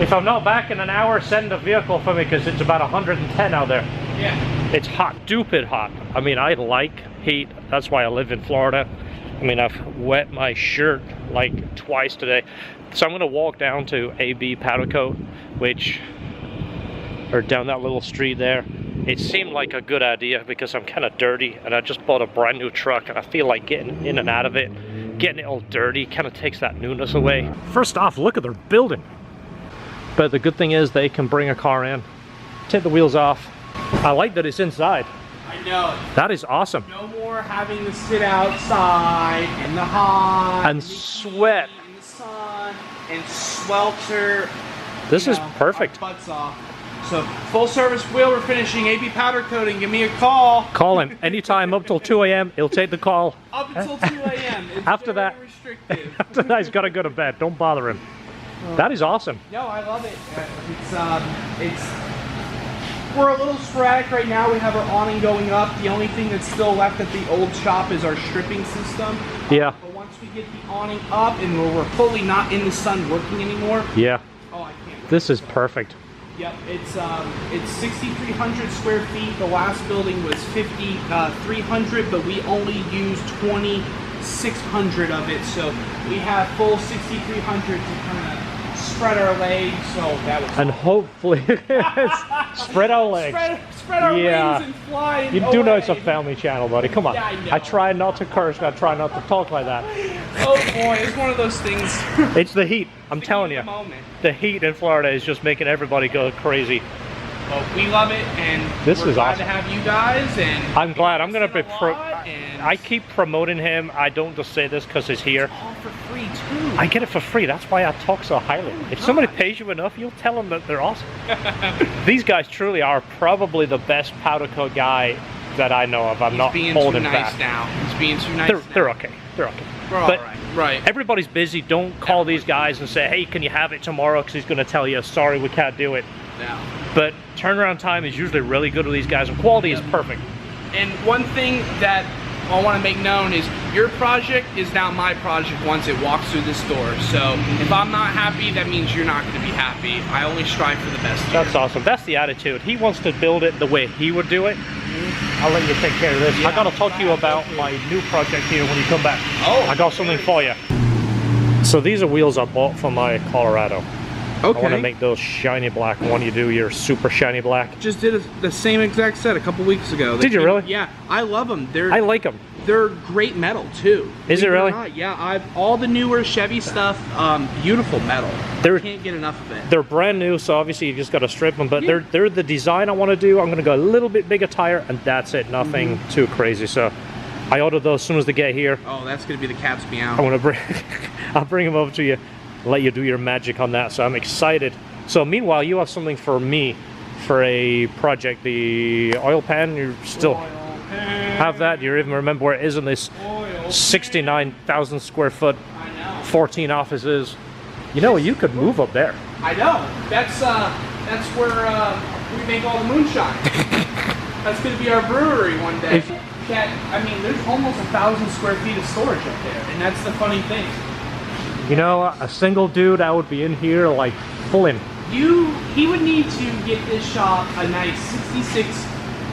If I'm not back in an hour, send a vehicle for me because it's about 110 out there. Yeah. It's hot, stupid hot. I mean, I like heat. That's why I live in Florida. I mean, I've wet my shirt like twice today. So I'm gonna walk down to AB Powder Coat, or down that little street there. It seemed like a good idea because I'm kind of dirty and I just bought a brand new truck and I feel like getting in and out of it, getting it all dirty kind of takes that newness away. First off, look at their building. But the good thing is they can bring a car in, take the wheels off. I like that it's inside. I know. That is awesome. No more having to sit outside in the hot and sweat in the sun and swelter. This is perfect. Our butts off. So full service wheel refinishing, AB powder coating. Give me a call. Call him anytime up till 2 a.m. He'll take the call. Up until 2 a.m. After that, restrictive. After that, he's got to go to bed. Don't bother him. That is awesome. No, I love it. We're a little sporadic right now. We have our awning going up. The only thing that's still left at the old shop is our stripping system. Yeah. But once we get the awning up and we're fully not in the sun working anymore. Yeah. Oh, I can't wait. This is perfect. Yep, it's 6,300 square feet. The last building was 5,300, but we only used 2,600 of it. So we have full 6,300 to kind of spread our legs. So that was and hopefully spread our legs. Spread our wings and fly. You do know it's a family channel, buddy. Come on. Yeah, I know. I try not to curse. I try not to talk like that. Oh boy, it's one of those things. It's the heat. I'm telling you. The heat in Florida is just making everybody go crazy. Well, we love it, and this we're is glad awesome. to have you guys. And I'm glad. I'm gonna be. and I keep promoting him. I don't just say this because he's here. it's all for free too. I get it for free. That's why I talk so highly. If somebody pays you enough, you'll tell them that they're awesome. These guys truly are probably the best powder coat guy that I know of. I'm not holding back. He's being too nice now. They're okay. They're okay. We're but all right. Right. Everybody's busy. Don't call these guys and say, hey, can you have it tomorrow? Because he's going to tell you, sorry, we can't do it. No. But turnaround time is usually really good with these guys, and quality is perfect. And one thing that I want to make known is your project is now my project once it walks through this door. So if I'm not happy, that means you're not going to be happy. I only strive for the best here. That's awesome. That's the attitude. He wants to build it the way he would do it. I'll let you take care of this. Yeah, I got to talk to you about my new project here when you come back. Oh. I got something for you. So these are wheels I bought for my Colorado. Okay. I want to make those shiny black. One you do your super shiny black. Just did the same exact set a couple weeks ago. Did you really? Yeah, I love them. I like them. They're great metal too. Is it really? Yeah, all the newer Chevy stuff, beautiful metal. Can't get enough of it. They're brand new, so obviously you just got to strip them. But they're the design I want to do. I'm going to go a little bit bigger tire, and that's it. Nothing too crazy. So I ordered those as soon as they get here. Oh, that's going to be the cat's meow. I want to bring. I'll bring them over to you. Let you do your magic on that. So I'm excited. So meanwhile, you have something for me for a project. The oil pan. You still have that? Do you even remember where it is in this 69,000 square foot, 14 offices? You know, you could move up there. I know. That's where we make all the moonshine. That's going to be our brewery one day. I mean, there's almost 1,000 square feet of storage up there, and that's the funny thing. You know, a single dude, I would be in here like full in. He would need to get this shop a nice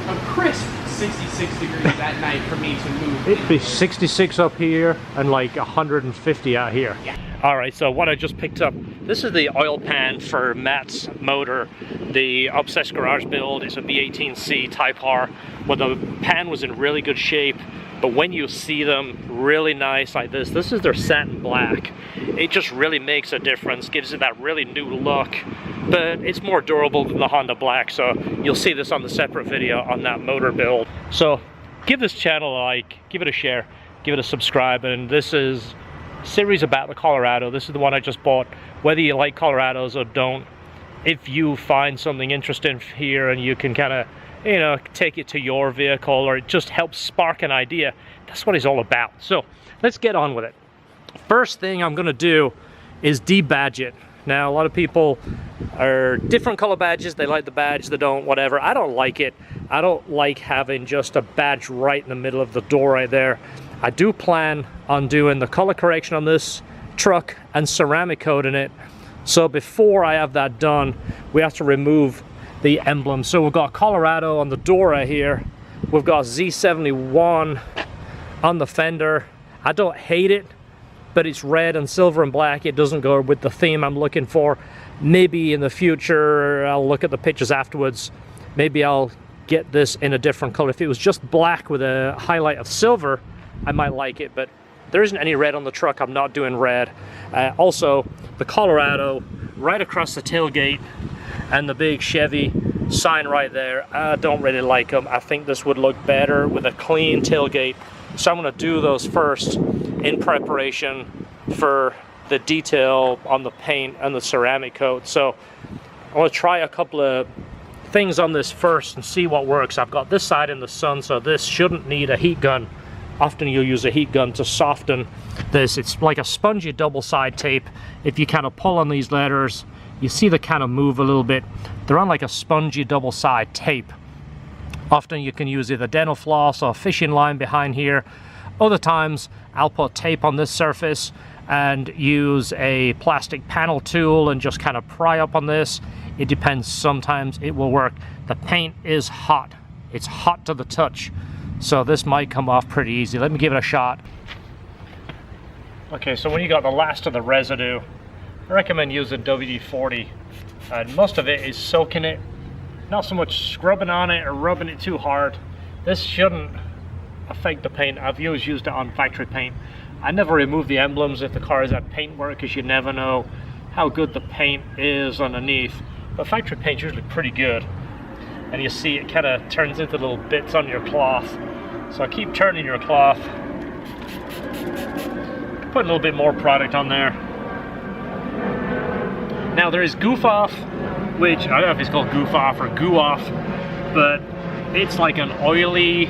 a crisp 66 degrees at night for me to move. It'd be 66 up here and like 150 out here. Yeah. All right, so what I just picked up, this is the oil pan for Matt's motor. The Obsessed Garage build is a V18C Type R, where the pan was in really good shape. But when you see them really nice like this is their satin black. It just really makes a difference, gives it that really new look. But it's more durable than the Honda Black, so you'll see this on the separate video on that motor build. So give this channel a like, give it a share, give it a subscribe, and this is a series about the Colorado. This is the one I just bought. Whether you like Colorados or don't, if you find something interesting here and you can kind of, you know, take it to your vehicle, or it just helps spark an idea, that's what it's all about. So let's get on with it. First thing I'm gonna do is debadge it. Now, a lot of people are different color badges. They like the badge, they don't, whatever. I don't like it. I don't like having just a badge right in the middle of the door right there. I do plan on doing the color correction on this truck and ceramic coating it So before I have that done, we have to remove the emblem. So we've got Colorado on the door right here. We've got Z71 on the fender. I don't hate it, but it's red and silver and black. It doesn't go with the theme I'm looking for. Maybe in the future, I'll look at the pictures afterwards. Maybe I'll get this in a different color. If it was just black with a highlight of silver, I might like it, but there isn't any red on the truck. I'm not doing red. Also, the Colorado right across the tailgate and the big Chevy sign right there, I don't really like them. I think this would look better with a clean tailgate. So I'm gonna do those first in preparation for the detail on the paint and the ceramic coat. So I want to try a couple of things on this first and see what works. I've got this side in the sun, so this shouldn't need a heat gun. Often you'll use a heat gun to soften this. It's like a spongy double side tape. If you kind of pull on these letters, you see they kind of move a little bit. They're on like a spongy double side tape. Often you can use either dental floss or a fishing line behind here. Other times I'll put tape on this surface and use a plastic panel tool and just kind of pry up on this. It depends. Sometimes it will work. The paint is hot. It's hot to the touch. So this might come off pretty easy. Let me give it a shot. Okay, so when you got the last of the residue, I recommend using WD-40. And most of it is soaking it. Not so much scrubbing on it or rubbing it too hard. This shouldn't affect the paint. I've always used it on factory paint. I never remove the emblems if the car is at paint work, because you never know how good the paint is underneath. But factory paint's usually pretty good. And you see it kind of turns into little bits on your cloth. So I keep turning your cloth. Put a little bit more product on there. Now there is Goof Off, which I don't know if it's called Goof Off or Goo Off, but it's like an oily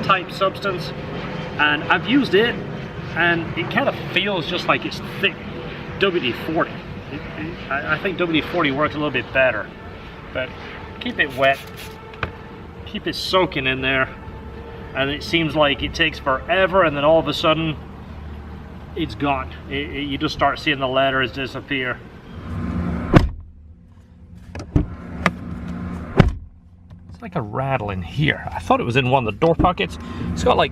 type substance. And I've used it, and it kind of feels just like it's thick WD-40. I think WD-40 works a little bit better, but keep it wet, keep it soaking in there, and it seems like it takes forever, and then all of a sudden it's gone. You just start seeing the letters disappear. It's like a rattle in here. I thought it was in one of the door pockets. It's got like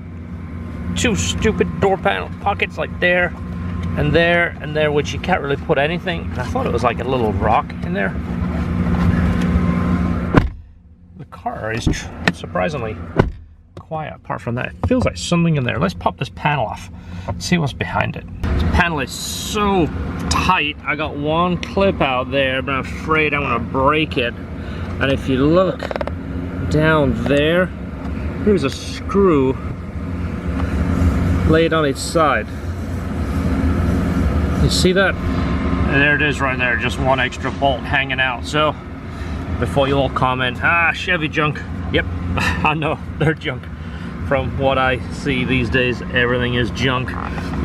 two stupid door panel pockets, like there and there and there, which you can't really put anything. And I thought it was like a little rock in there. The car is surprisingly quiet apart from that. It feels like something in there. Let's pop this panel off, see what's behind it. This panel is so tight. I got one clip out there, but I'm afraid I'm gonna break it. And if you look down there, here's a screw laid on its side. You see that? And there it is right there, just one extra bolt hanging out. So before you all comment, ah, Chevy junk. Yep, I know, they're junk. From what I see these days, everything is junk.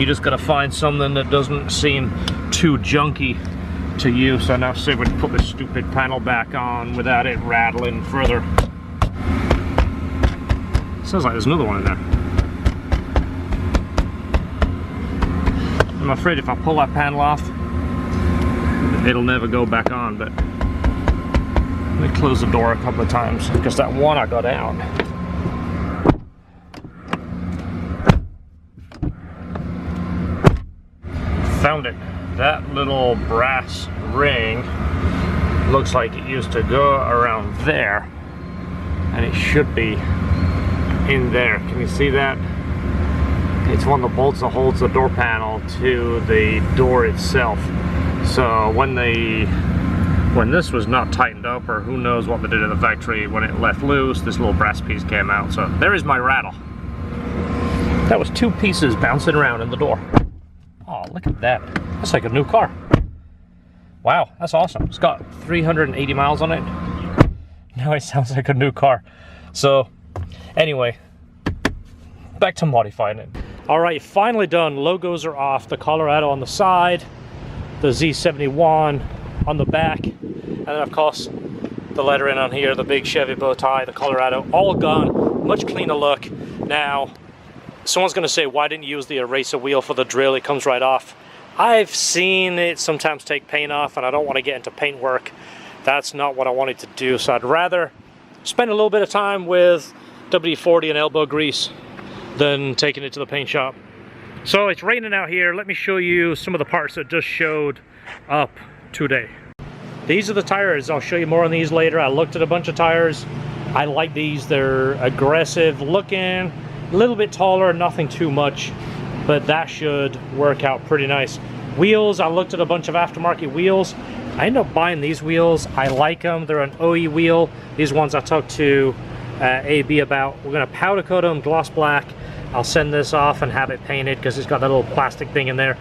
You just gotta find something that doesn't seem too junky to you. So now see if we can put this stupid panel back on without it rattling further. Sounds like there's another one in there. I'm afraid if I pull that panel off, it'll never go back on, but let me close the door a couple of times, because that one I got out. Found it. That little brass ring looks like it used to go around there, and it should be in there. Can you see that? It's one of the bolts that holds the door panel to the door itself. So when this was not tightened up, or who knows what they did at the factory, when it left loose, this little brass piece came out. So there is my rattle. That was two pieces bouncing around in the door. Oh, look at that. That's like a new car. Wow, that's awesome. It's got 380 miles on it. Now it sounds like a new car. So anyway, back to modifying it. All right, finally done. Logos are off. The Colorado on the side, the Z71 on the back, and then of course the lettering on here, the big Chevy bow tie, the Colorado, all gone. Much cleaner look. Now, someone's gonna say, why didn't you use the eraser wheel for the drill? It comes right off. I've seen it sometimes take paint off, and I don't want to get into paint work. That's not what I wanted to do, so I'd rather spend a little bit of time with WD-40 and elbow grease than taking it to the paint shop. So it's raining out here. Let me show you some of the parts that just showed up today. These are the tires. I'll show you more on these later. I looked at a bunch of tires. I like these. They're aggressive looking, a little bit taller, nothing too much, but that should work out pretty nice. Wheels, I looked at a bunch of aftermarket wheels. I ended up buying these wheels. I like them. They're an OE wheel. These ones I talked to AB about. We're gonna powder coat them gloss black. I'll send this off and have it painted because it's got that little plastic thing in there.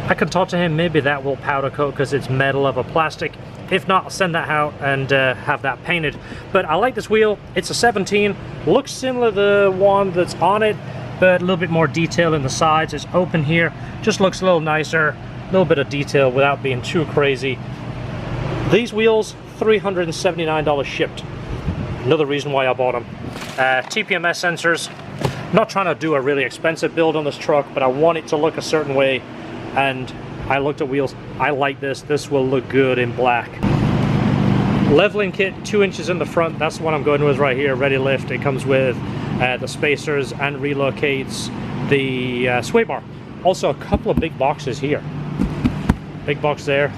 I can talk to him, maybe that will powder coat because it's metal of a plastic. If not, I'll send that out and have that painted. But I like this wheel. It's a 17. Looks similar to the one that's on it, but a little bit more detail in the sides. It's open here. Just looks a little nicer. A little bit of detail without being too crazy. These wheels, $379 shipped. Another reason why I bought them. TPMS sensors. I'm not trying to do a really expensive build on this truck, but I want it to look a certain way. And I looked at wheels. I like this. This will look good in black. Leveling kit, 2 inches in the front. That's the one I'm going with right here. Ready lift. It comes with the spacers and relocates the sway bar. Also, a couple of big boxes here. Big box there.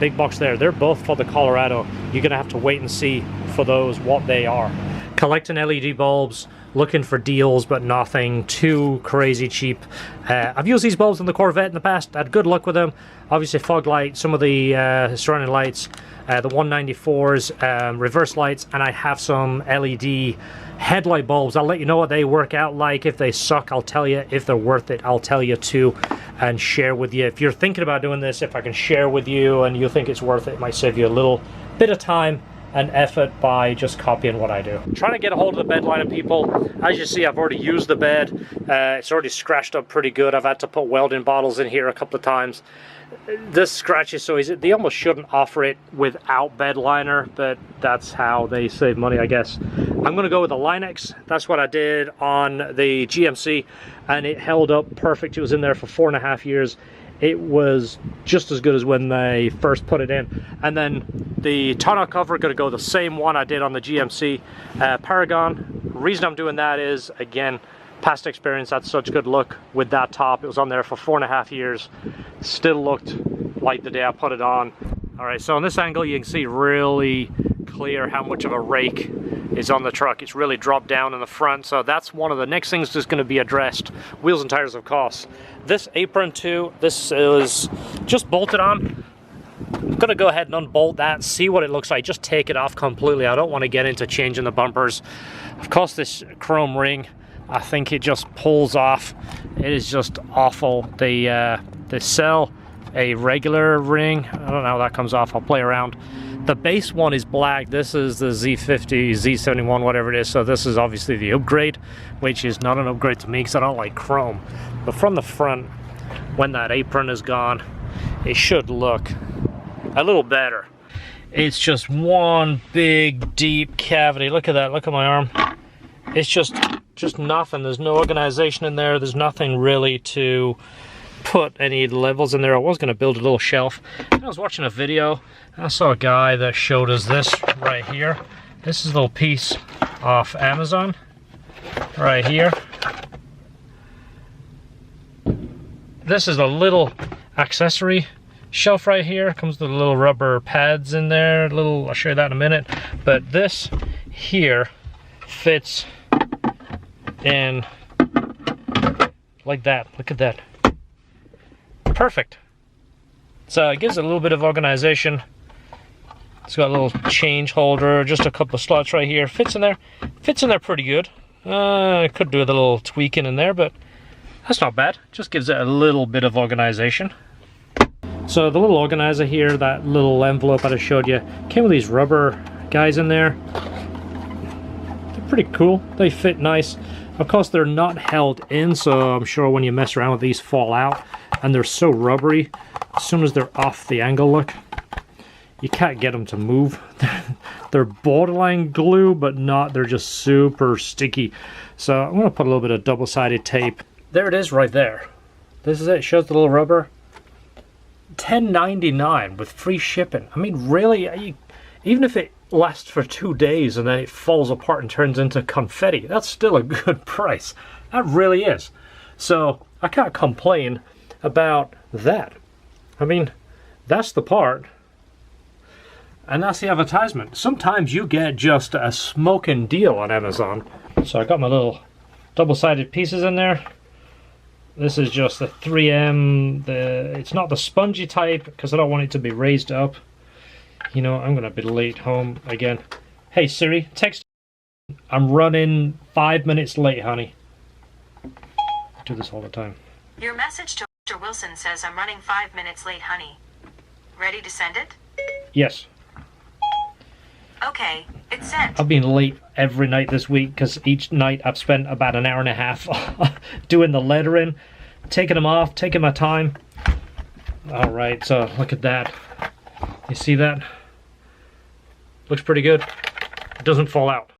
Big box there. They're both for the Colorado. You're gonna have to wait and see for those what they are. Collecting LED bulbs. Looking for deals, but nothing too crazy cheap. I've used these bulbs in the Corvette in the past. Had good luck with them. Obviously fog light, some of the surrounding lights, the 194s, reverse lights, and I have some LED headlight bulbs. I'll let you know what they work out like. If they suck, I'll tell you. If they're worth it, I'll tell you too and share with you. If you're thinking about doing this, if I can share with you and you think it's worth it, it might save you a little bit of time and effort by just copying what I do. I'm trying to get a hold of the bed liner, people. As you see, I've already used the bed. It's already scratched up pretty good. I've had to put welding bottles in here a couple of times. This scratch is so easy. They almost shouldn't offer it without bed liner, but that's how they save money, I guess. I'm gonna go with the Line-X. That's what I did on the GMC, and it held up perfect. It was in there for 4.5 years. It was just as good as when they first put it in. And then the tonneau cover, gonna go the same one I did on the GMC Paragon. The reason I'm doing that is, again, past experience, had such good look with that top. It was on there for 4.5 years. Still looked like the day I put it on. All right, so on this angle, you can see really clear how much of a rake is on the truck. It's really dropped down in the front, so that's one of the next things that's going to be addressed. Wheels and tires, of course. This apron too, this is just bolted on. I'm going to go ahead and unbolt that, see what it looks like, just take it off completely. I don't want to get into changing the bumpers. Of course, this chrome ring, I think it just pulls off. It is just awful. They sell a regular ring. I don't know how that comes off. I'll play around. The base one is black. This is the Z50, Z71, whatever it is. So this is obviously the upgrade, which is not an upgrade to me because I don't like chrome. But from the front, when that apron is gone, it should look a little better. It's just one big, deep cavity. Look at that. Look at my arm. It's just nothing. There's no organization in there. There's nothing really to put any levels in there. I was going to build a little shelf. I was watching a video. I saw a guy that showed us this right here. This is a little piece off Amazon right here. This is a little accessory shelf right here. Comes with little rubber pads in there. I'll show you that in a minute. But this here fits in like that. Look at that. Perfect. So it gives it a little bit of organization. It's got a little change holder, just a couple of slots right here. Fits in there pretty good. I could do a little tweaking in there, but that's not bad. Just gives it a little bit of organization. So the little organizer here, that little envelope I just showed you, came with these rubber guys in there. They're pretty cool. They fit nice. Of course, they're not held in, so I'm sure when you mess around with these, fall out. And they're so rubbery, as soon as they're off the angle, look, you can't get them to move. They're borderline glue, but not. They're just super sticky. So I'm going to put a little bit of double-sided tape. There it is right there. This is it. Shows the little rubber. $10.99 with free shipping. I mean, really, even if it lasts for 2 days and then it falls apart and turns into confetti, that's still a good price. That really is. So I can't complain about that. I mean, that's the part, and that's the advertisement. Sometimes you get just a smoking deal on Amazon. So I got my little double-sided pieces in there. This is just the 3M. It's not the spongy type because I don't want it to be raised up. You know, I'm gonna be late home again. Hey Siri, text. I'm running 5 minutes late, honey. I do this all the time. Your message to Mr. Wilson says I'm running 5 minutes late, honey. Ready to send it? Yes. Okay, it's sent. I've been late every night this week because each night I've spent about an hour and a half doing the lettering, taking them off, taking my time. All right, so look at that. You see that? Looks pretty good. It doesn't fall out.